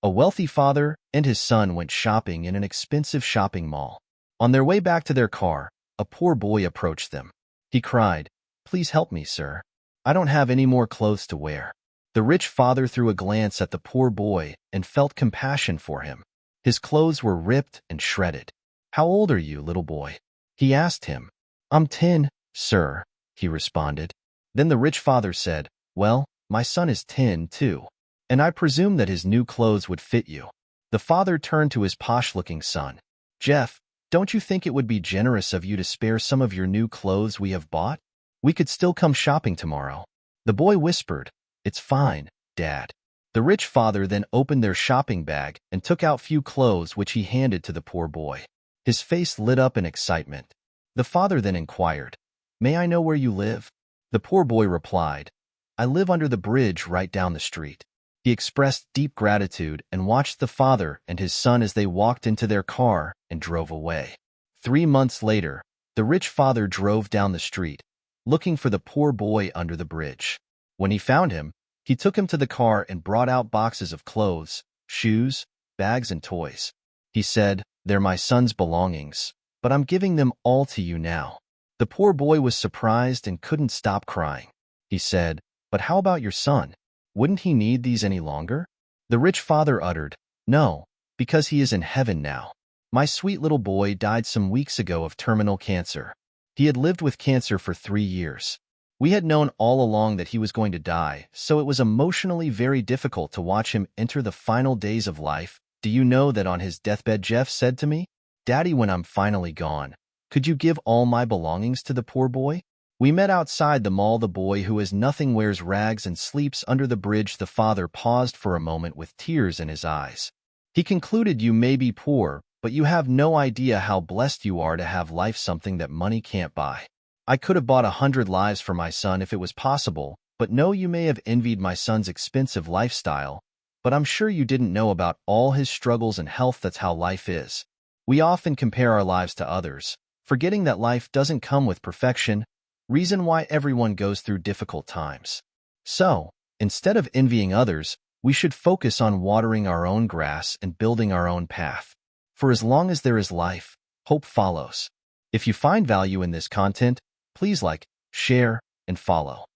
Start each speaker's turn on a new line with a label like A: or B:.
A: A wealthy father and his son went shopping in an expensive shopping mall. On their way back to their car, a poor boy approached them. He cried, "Please help me, sir. I don't have any more clothes to wear." The rich father threw a glance at the poor boy and felt compassion for him. His clothes were ripped and shredded. "How old are you, little boy?" he asked him. "I'm 10, sir," he responded. Then the rich father said, "Well, my son is 10 too, and I presume that his new clothes would fit you." The father turned to his posh-looking son. "Jeff, don't you think it would be generous of you to spare some of your new clothes we have bought? We could still come shopping tomorrow." The boy whispered, "It's fine, Dad." The rich father then opened their shopping bag and took out few clothes which he handed to the poor boy. His face lit up in excitement. The father then inquired, "May I know where you live?" The poor boy replied, "I live under the bridge right down the street." He expressed deep gratitude and watched the father and his son as they walked into their car and drove away. 3 months later, the rich father drove down the street, looking for the poor boy under the bridge. When he found him, he took him to the car and brought out boxes of clothes, shoes, bags, and toys. He said, "They're my son's belongings, but I'm giving them all to you now." The poor boy was surprised and couldn't stop crying. He said, "But how about your son? Wouldn't he need these any longer?" The rich father uttered, "No, because he is in heaven now. My sweet little boy died some weeks ago of terminal cancer. He had lived with cancer for 3 years. We had known all along that he was going to die, so it was emotionally very difficult to watch him enter the final days of life. Do you know that on his deathbed Jeff said to me, 'Daddy, when I'm finally gone, could you give all my belongings to the poor boy?'" We met outside the mall. The boy who has nothing wears rags and sleeps under the bridge. The father paused for a moment with tears in his eyes. He concluded, "You may be poor, but you have no idea how blessed you are to have life, something that money can't buy. I could have bought 100 lives for my son if it was possible, but no, you may have envied my son's expensive lifestyle, but I'm sure you didn't know about all his struggles and health. That's how life is." We often compare our lives to others, forgetting that life doesn't come with perfection, reason why everyone goes through difficult times. So, instead of envying others, we should focus on watering our own grass and building our own path. For as long as there is life, hope follows. If you find value in this content, please like, share, and follow.